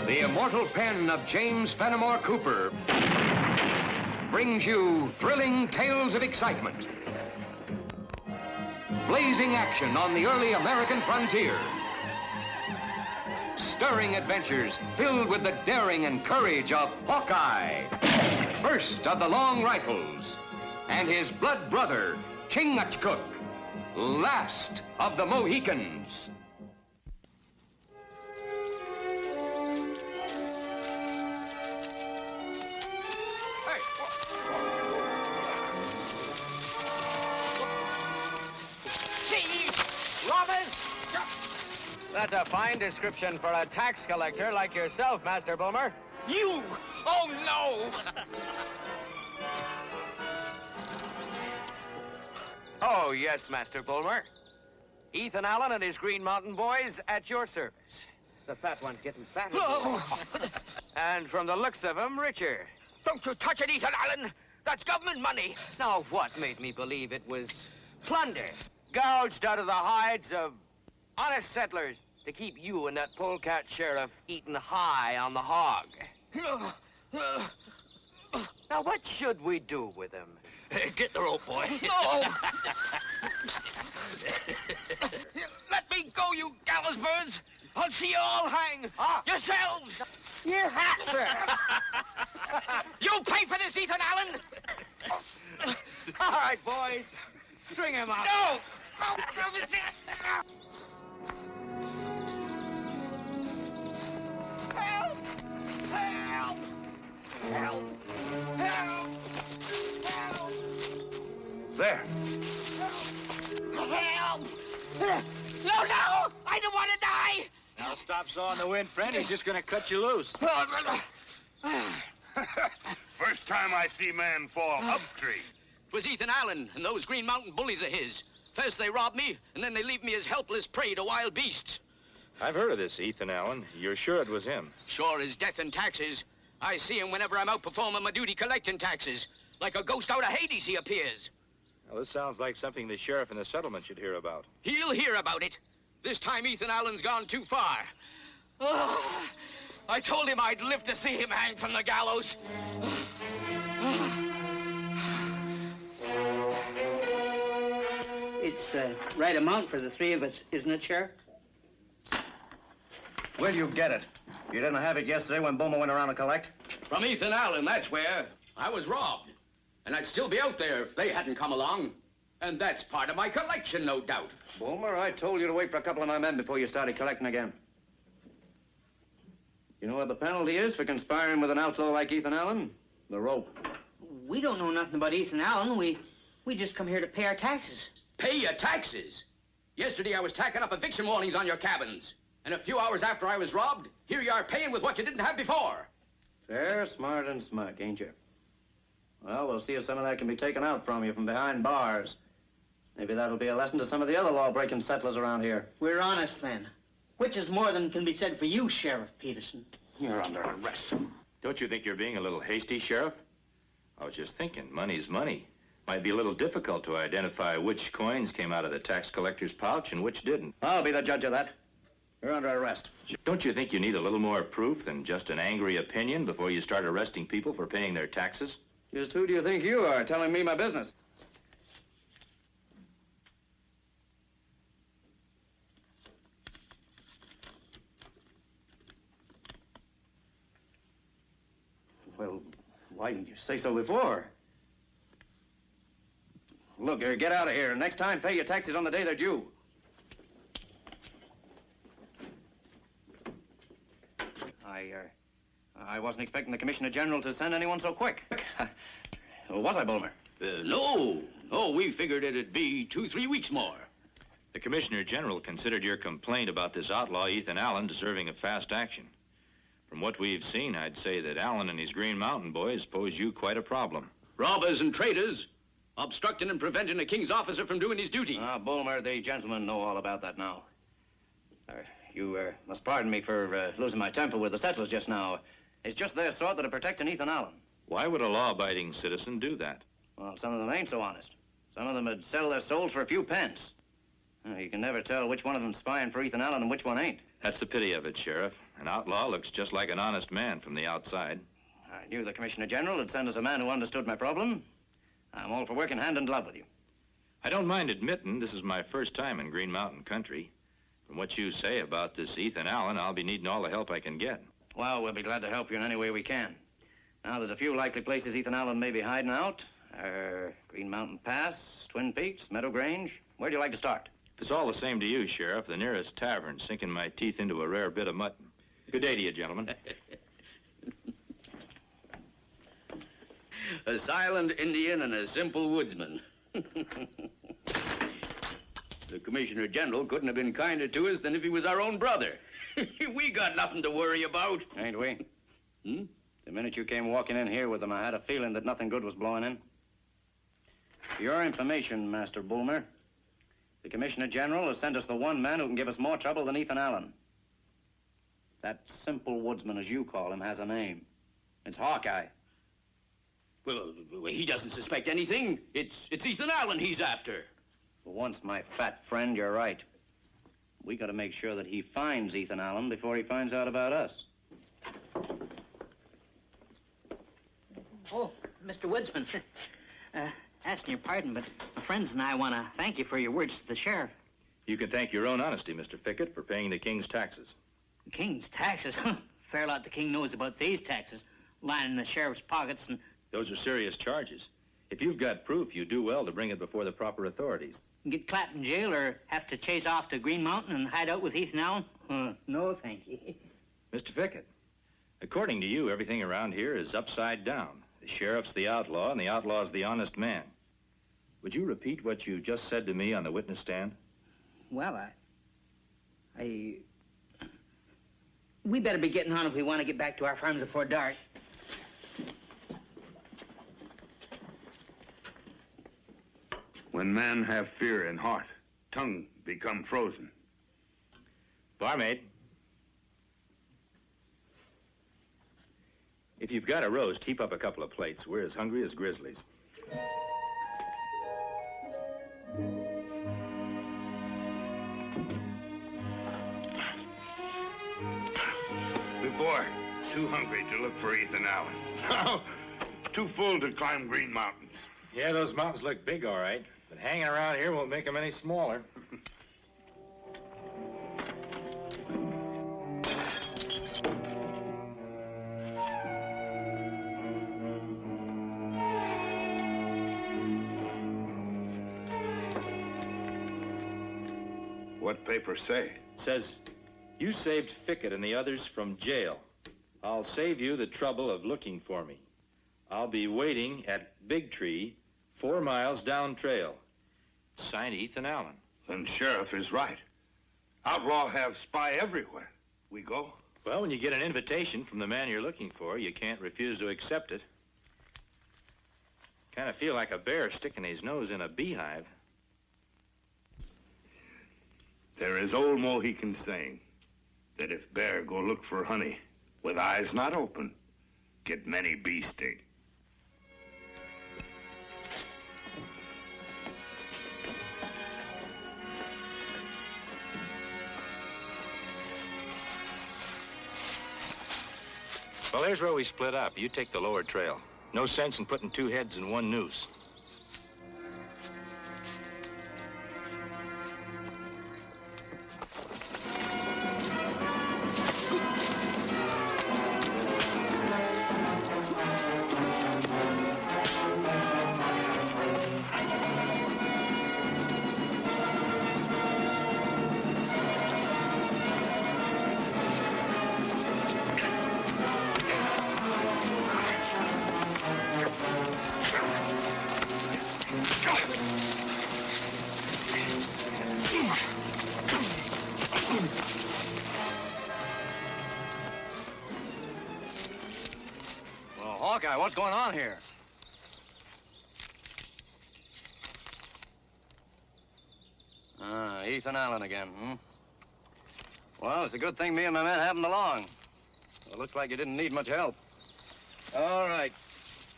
The immortal pen of James Fenimore Cooper brings you thrilling tales of excitement, blazing action on the early American frontier, stirring adventures filled with the daring and courage of Hawkeye, first of the long rifles, and his blood brother, Chingachgook, last of the Mohicans. That's a fine description for a tax collector like yourself, Master Boomer. You! Oh, no! Oh, yes, Master Boomer. Ethan Allen and his Green Mountain boys at your service. The fat one's getting fatter. Oh. And from the looks of him, richer. Don't you touch it, Ethan Allen! That's government money! Now, what made me believe it was plunder? Gouged out of the hides of honest settlers to keep you and that polecat sheriff eating high on the hog. Now, what should we do with him? Get the rope, boy. No! Let me go, you gallows birds! I'll see you all hang! Yourselves! Your hat, sir! You pay for this, Ethan Allen! All right, boys. String him up. No! Help! Help! Help! Help! Help! There. Help! No, no! I don't want to die! Now stop sawing the wind, friend. He's just gonna cut you loose. First time I see man fall up tree. It was Ethan Allen and those Green Mountain bullies of his. First they rob me, and then they leave me as helpless prey to wild beasts. I've heard of this Ethan Allen. You're sure it was him? Sure as death and taxes. I see him whenever I'm out performing my duty collecting taxes. Like a ghost out of Hades, he appears. Well, this sounds like something the sheriff in the settlement should hear about. He'll hear about it. This time Ethan Allen's gone too far. Oh, I told him I'd live to see him hang from the gallows. It's the right amount for the three of us, isn't it, Sheriff? Where'd you get it? You didn't have it yesterday when Boomer went around to collect? From Ethan Allen, that's where. I was robbed. And I'd still be out there if they hadn't come along. And that's part of my collection, no doubt. Boomer, I told you to wait for a couple of my men before you started collecting again. You know what the penalty is for conspiring with an outlaw like Ethan Allen? The rope. We don't know nothing about Ethan Allen. We just come here to pay our taxes. Pay your taxes? Yesterday I was tacking up eviction warnings on your cabins. And a few hours after I was robbed, here you are paying with what you didn't have before. Fair, smart, and smug, ain't you? Well, we'll see if some of that can be taken out from you from behind bars. Maybe that'll be a lesson to some of the other law-breaking settlers around here. We're honest men. Which is more than can be said for you, Sheriff Peterson. You're under arrest. Don't you think you're being a little hasty, Sheriff? I was just thinking, money's money. Might be a little difficult to identify which coins came out of the tax collector's pouch and which didn't. I'll be the judge of that. You're under arrest. Don't you think you need a little more proof than just an angry opinion before you start arresting people for paying their taxes? Just who do you think you are telling me my business? Well, why didn't you say so before? Look, get out of here. Next time, pay your taxes on the day they're due. I wasn't expecting the Commissioner General to send anyone so quick. Was I, Bulmer? No. Oh, we figured it'd be 2-3 weeks more. The Commissioner General considered your complaint about this outlaw, Ethan Allen, deserving of fast action. From what we've seen, I'd say that Allen and his Green Mountain boys pose you quite a problem. Robbers and traitors. Obstructing and preventing a king's officer from doing his duty. Bulmer, the gentlemen know all about that now. You must pardon me for losing my temper with the settlers just now. It's just their sort that are protecting Ethan Allen. Why would a law-abiding citizen do that? Well, some of them ain't so honest. Some of them would sell their souls for a few pence. You can never tell which one of them's spying for Ethan Allen and which one ain't. That's the pity of it, Sheriff. An outlaw looks just like an honest man from the outside. I knew the Commissioner General would send us a man who understood my problem. I'm all for working hand in glove with you. I don't mind admitting this is my first time in Green Mountain country. From what you say about this Ethan Allen, I'll be needing all the help I can get. Well, we'll be glad to help you in any way we can. Now, there's a few likely places Ethan Allen may be hiding out. Green Mountain Pass, Twin Peaks, Meadow Grange. Where'd you like to start? If it's all the same to you, Sheriff, the nearest tavern sinking my teeth into a rare bit of mutton. Good day to you, gentlemen. A silent Indian and a simple woodsman. The Commissioner General couldn't have been kinder to us than if he was our own brother. We got nothing to worry about. Ain't we? The minute you came walking in here with them, I had a feeling that nothing good was blowing in. For your information, Master Boomer, the Commissioner General has sent us the one man who can give us more trouble than Ethan Allen. That simple woodsman, as you call him, has a name. It's Hawkeye. Well, he doesn't suspect anything. It's Ethan Allen he's after. For once, my fat friend, you're right. We got to make sure that he finds Ethan Allen before he finds out about us. Oh, Mr. Woodsman, asking your pardon, but my friends and I want to thank you for your words to the sheriff. You can thank your own honesty, Mr. Fickett, for paying the king's taxes. The king's taxes? Fair lot the king knows about these taxes, lining the sheriff's pockets and... Those are serious charges. If you've got proof, you do well to bring it before the proper authorities. Get clapped in jail or have to chase off to Green Mountain and hide out with Ethan Allen? No, thank you. Mr. Fickett, according to you, everything around here is upside down. The sheriff's the outlaw, and the outlaw's the honest man. Would you repeat what you just said to me on the witness stand? Well, we better be getting on if we want to get back to our farms before dark. When man have fear in heart, tongue become frozen. Barmaid, if you've got a roast, heap up a couple of plates. We're as hungry as grizzlies. Before, too hungry to look for Ethan Allen. Now, too full to climb Green Mountains. Yeah, those mountains look big, all right. But hanging around here won't make them any smaller. What papers say? It says, you saved Fickett and the others from jail. I'll save you the trouble of looking for me. I'll be waiting at Big Tree, 4 miles down trail. Signed Ethan Allen. Then sheriff is right. Outlaw have spy everywhere. We go? Well, when you get an invitation from the man you're looking for, you can't refuse to accept it. Kind of feel like a bear sticking his nose in a beehive. There is old Mohican saying that if bear go look for honey with eyes not open, get many bee sting. Well, there's where we split up. You take the lower trail. No sense in putting 2 heads in 1 noose. Well, Hawkeye, what's going on here? Ethan Allen again, Well, it's a good thing me and my men happened along. Well, it looks like you didn't need much help. All right.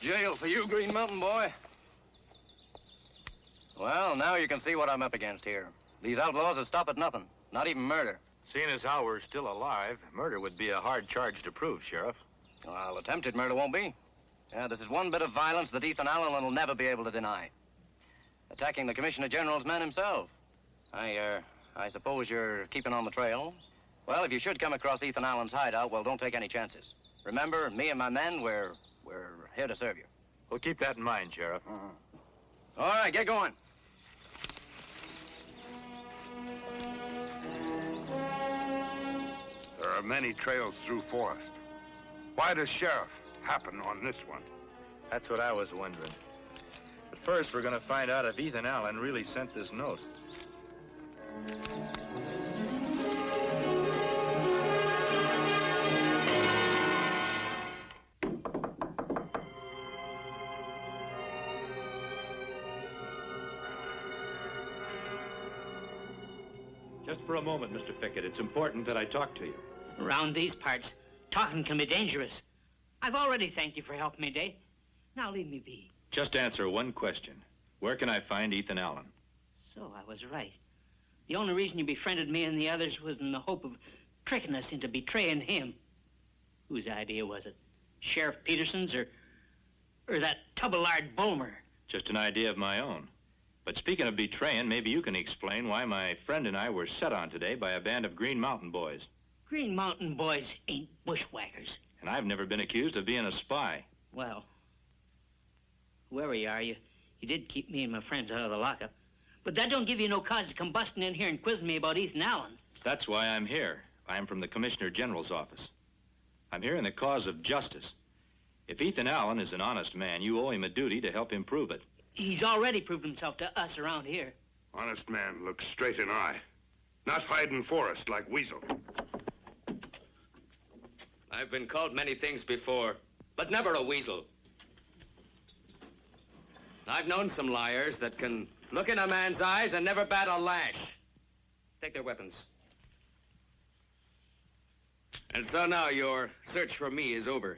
Jail for you, Green Mountain boy. Well, now you can see what I'm up against here. These outlaws will stop at nothing, not even murder. Seeing as how we're still alive, murder would be a hard charge to prove, Sheriff. Well, attempted murder won't be. Yeah, this is one bit of violence that Ethan Allen will never be able to deny. Attacking the Commissioner General's man himself. I suppose you're keeping on the trail? Well, if you should come across Ethan Allen's hideout, well, don't take any chances. Remember, me and my men, we're here to serve you. We'll keep that in mind, Sheriff. All right, get going. There are many trails through forest. Why does Sheriff happen on this one? That's what I was wondering. But first, we're going to find out if Ethan Allen really sent this note. Just for a moment, Mr. Fickett. It's important that I talk to you. Around these parts, talking can be dangerous. I've already thanked you for helping me today. Now leave me be. Just answer one question. Where can I find Ethan Allen? So I was right. The only reason you befriended me and the others was in the hope of tricking us into betraying him. Whose idea was it? Sheriff Peterson's or that tubble-lard Bulmer? Just an idea of my own. But speaking of betraying, maybe you can explain why my friend and I were set on today by a band of Green Mountain boys. Green Mountain boys ain't bushwhackers. And I've never been accused of being a spy. Well, whoever you are, you did keep me and my friends out of the lockup. But that don't give you no cause to come busting in here and quizzing me about Ethan Allen. That's why I'm here. I'm from the Commissioner General's office. I'm here in the cause of justice. If Ethan Allen is an honest man, you owe him a duty to help him prove it. He's already proved himself to us around here. Honest man looks straight in eye. Not hide in forest like weasel. I've been called many things before, but never a weasel. I've known some liars that can look in a man's eyes and never bat a lash. Take their weapons. And so now your search for me is over.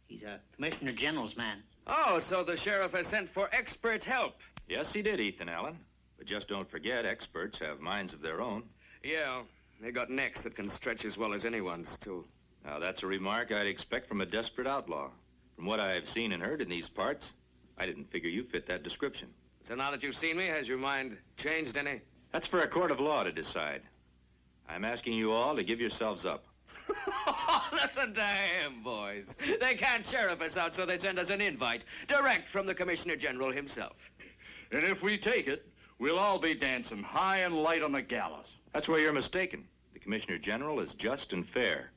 He's a Commissioner General's man. Oh, so the sheriff has sent for expert help. Yes, he did, Ethan Allen. But just don't forget, experts have minds of their own. Yeah, they got necks that can stretch as well as anyone's, too. Now, that's a remark I'd expect from a desperate outlaw. From what I've seen and heard in these parts, I didn't figure you fit that description. So now that you've seen me, has your mind changed any? That's for a court of law to decide. I'm asking you all to give yourselves up. Listen to him, boys. They can't sheriff us out, so they send us an invite, direct from the Commissioner General himself. And if we take it, we'll all be dancing high and light on the gallows. That's where you're mistaken. The Commissioner General is just and fair.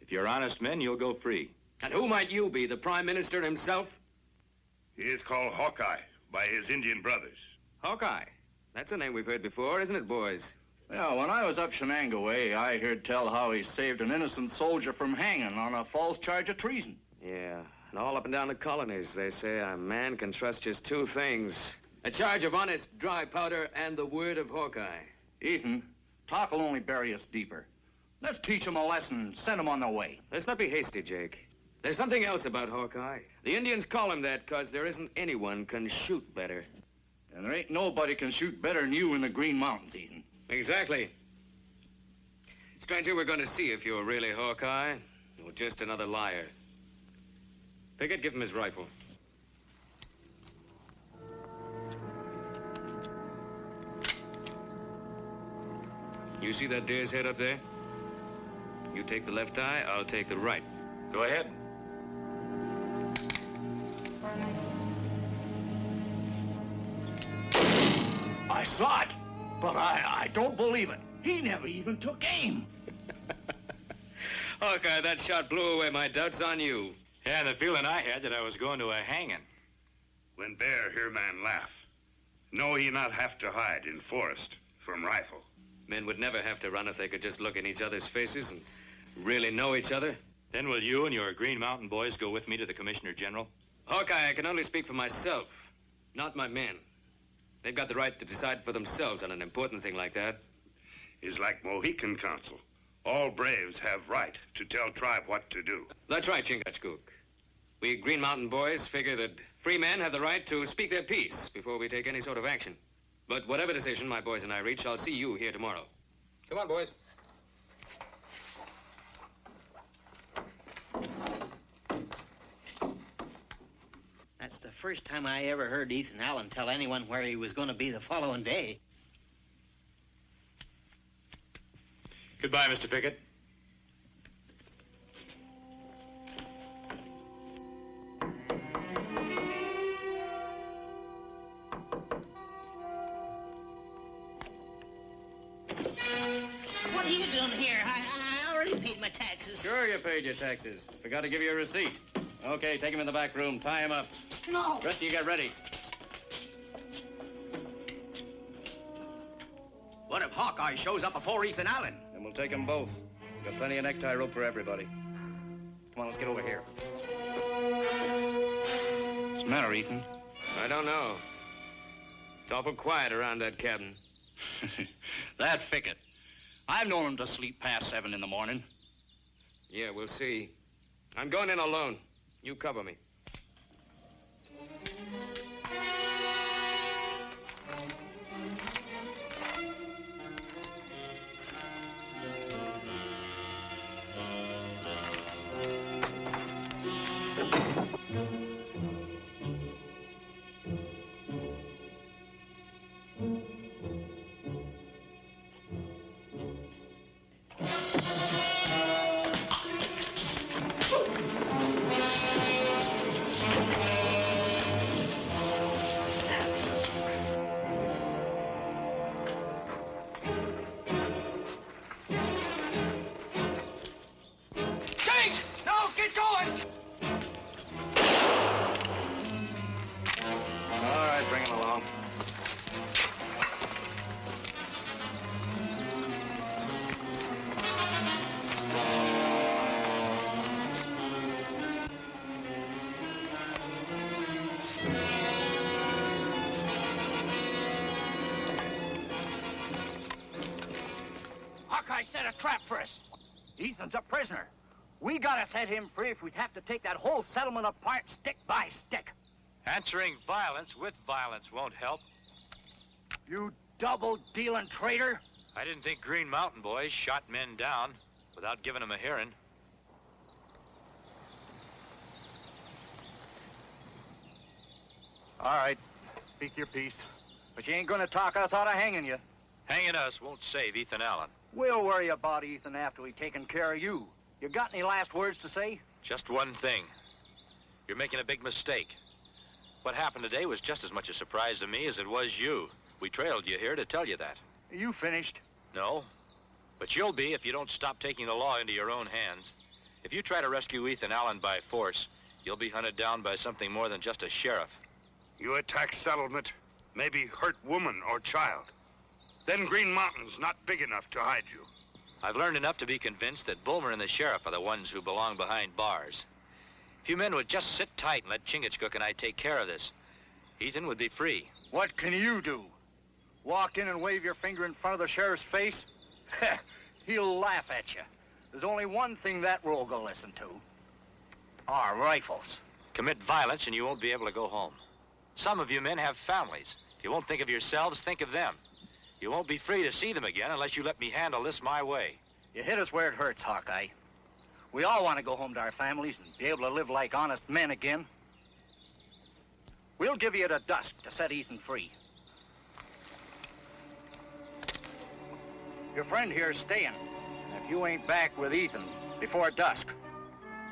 If you're honest men, you'll go free. And who might you be, the Prime Minister himself? He is called Hawkeye by his Indian brothers. Hawkeye. That's a name we've heard before, isn't it, boys? Yeah, when I was up Shenango way, I heard tell how he saved an innocent soldier from hanging on a false charge of treason. Yeah, and all up and down the colonies, they say a man can trust just two things. A charge of honest dry powder and the word of Hawkeye. Ethan, talk will only bury us deeper. Let's teach them a lesson and send them on their way. Let's not be hasty, Jake. There's something else about Hawkeye. The Indians call him that because there isn't anyone can shoot better. And there ain't nobody can shoot better than you in the Green Mountains, Ethan. Exactly. Stranger, we're going to see if you're really Hawkeye or just another liar. Pickett, give him his rifle. You see that deer's head up there? You take the left eye, I'll take the right. Go ahead. I saw it, but I don't believe it. He never even took aim. Hawkeye, that shot blew away my doubts on you. Yeah, and the feeling I had that I was going to a hanging. When bear hear man laugh, know he not have to hide in forest from rifle. Men would never have to run if they could just look in each other's faces and really know each other. Then will you and your Green Mountain boys go with me to the Commissioner General? Hawkeye, I can only speak for myself, not my men. They've got the right to decide for themselves on an important thing like that. Is like Mohican council. All braves have right to tell tribe what to do. That's right, Chingachgook. We Green Mountain boys figure that free men have the right to speak their piece before we take any sort of action. But whatever decision my boys and I reach, I'll see you here tomorrow. Come on, boys. That's the first time I ever heard Ethan Allen tell anyone where he was going to be the following day. Goodbye, Mr. Pickett. What are you doing here? I already paid my taxes. Sure you paid your taxes. Forgot to give you a receipt. Okay, take him in the back room. Tie him up. No. Rest of you get ready. What if Hawkeye shows up before Ethan Allen? Then we'll take them both. We've got plenty of necktie rope for everybody. Come on, let's get over here. What's the matter, Ethan? I don't know. It's awful quiet around that cabin. That Fickett. I've known him to sleep past 7 in the morning. Yeah, we'll see. I'm going in alone. You cover me. Hawkeye set a trap for us. Ethan's a prisoner. We gotta set him free if we'd have to take that whole settlement apart stick by stick. Answering violence with violence won't help. You double-dealing traitor. I didn't think Green Mountain boys shot men down without giving them a hearing. All right, speak your piece. But you ain't gonna talk us out of hanging you. Hanging us won't save Ethan Allen. We'll worry about Ethan after we've taken care of you. You got any last words to say? Just one thing. You're making a big mistake. What happened today was just as much a surprise to me as it was you. We trailed you here to tell you that. You finished? No. But you'll be if you don't stop taking the law into your own hands. If you try to rescue Ethan Allen by force, you'll be hunted down by something more than just a sheriff. You attack settlement, maybe hurt woman or child. Then Green Mountain's not big enough to hide you. I've learned enough to be convinced that Bulmer and the sheriff are the ones who belong behind bars. If you men would just sit tight and let Chingachgook and I take care of this, Ethan would be free. What can you do? Walk in and wave your finger in front of the sheriff's face? He'll laugh at you. There's only one thing that rogue will listen to. Our rifles. Commit violence and you won't be able to go home. Some of you men have families. If you won't think of yourselves, think of them. You won't be free to see them again unless you let me handle this my way. You hit us where it hurts, Hawkeye. We all want to go home to our families and be able to live like honest men again. We'll give you to dusk to set Ethan free. Your friend here's staying. If you ain't back with Ethan before dusk,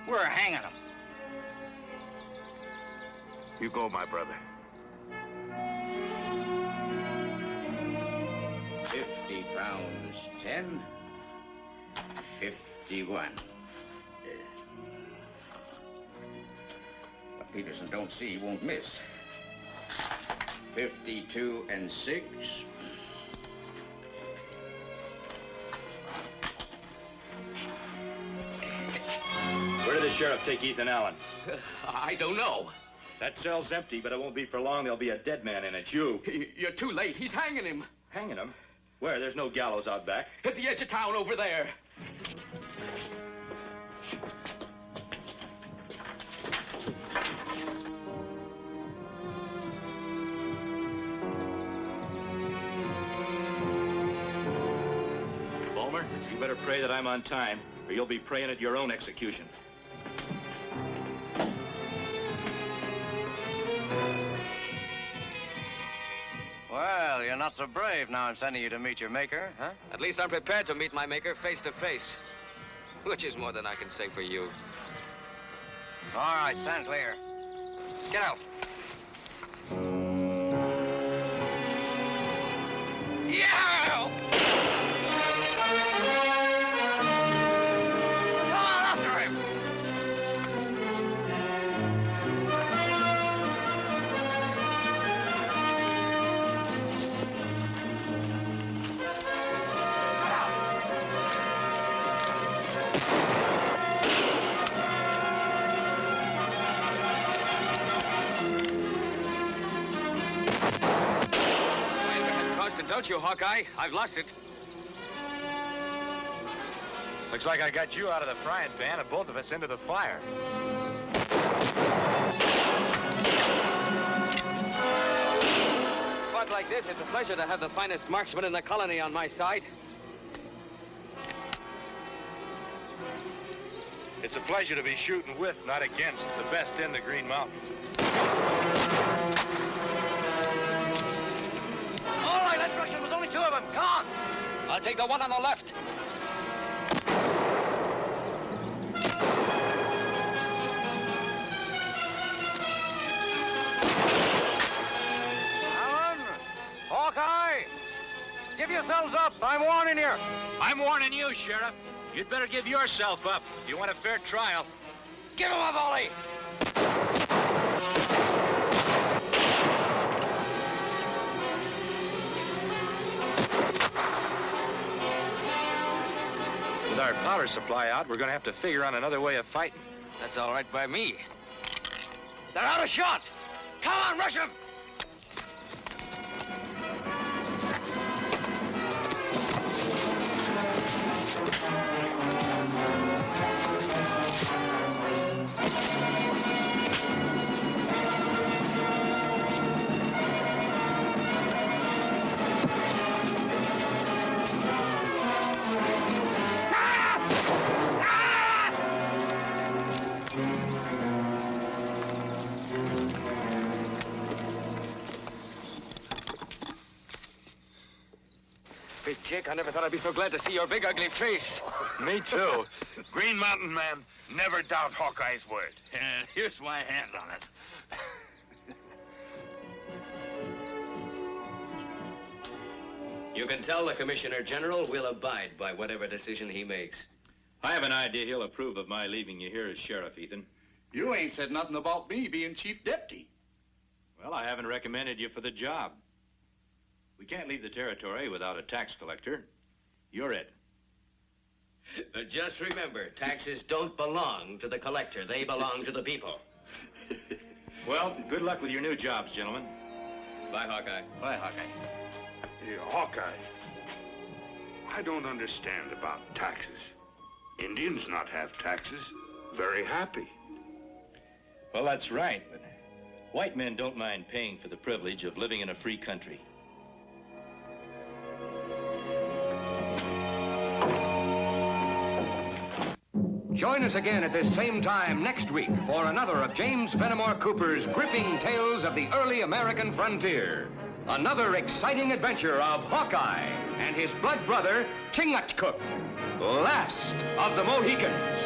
we're hanging him. You go, my brother. 50 pounds, 10, 51. What Peterson don't see, he won't miss. 52 and 6. Where did the sheriff take Ethan Allen? I don't know. That cell's empty, but it won't be for long. There'll be a dead man in it. You. You're too late. He's hanging him. Hanging him? Where? There's no gallows out back. At the edge of town over there. You better pray that I'm on time, or you'll be praying at your own execution. Well, you're not so brave now I'm sending you to meet your maker, huh? At least I'm prepared to meet my maker face to face, which is more than I can say for you. All right, stand clear. Get out. Yeah! Come on, after him! Don't you, Hawkeye? I've lost it. Looks like I got you out of the frying pan and both of us into the fire. A spot like this, it's a pleasure to have the finest marksman in the colony on my side. It's a pleasure to be shooting with, not against, the best in the Green Mountains. All right, let's rush them. There's only two of them. Come on. I'll take the one on the left. Alan, Hawkeye, give yourselves up. I'm warning you. I'm warning you, Sheriff. You'd better give yourself up. You want a fair trial. Give him a volley. With our powder supply out, we're going to have to figure on another way of fighting. That's all right by me. They're out of shot. Come on, rush them. Big Jake, I never thought I'd be so glad to see your big, ugly face. Me too. Green Mountain man, never doubt Hawkeye's word. And here's my hand on it. You can tell the Commissioner General we'll abide by whatever decision he makes. I have an idea he'll approve of my leaving you here as sheriff, Ethan. You ain't said nothing about me being chief deputy. Well, I haven't recommended you for the job. We can't leave the territory without a tax collector. You're it. But just remember, taxes don't belong to the collector. They belong to the people. Well, good luck with your new jobs, gentlemen. Bye, Hawkeye. Bye, Hawkeye. Hey, Hawkeye, I don't understand about taxes. Indians not have taxes. Very happy. Well, that's right, but white men don't mind paying for the privilege of living in a free country. Join us again at this same time next week for another of James Fenimore Cooper's gripping tales of the early American frontier. Another exciting adventure of Hawkeye and his blood brother, Chingachgook, last of the Mohicans.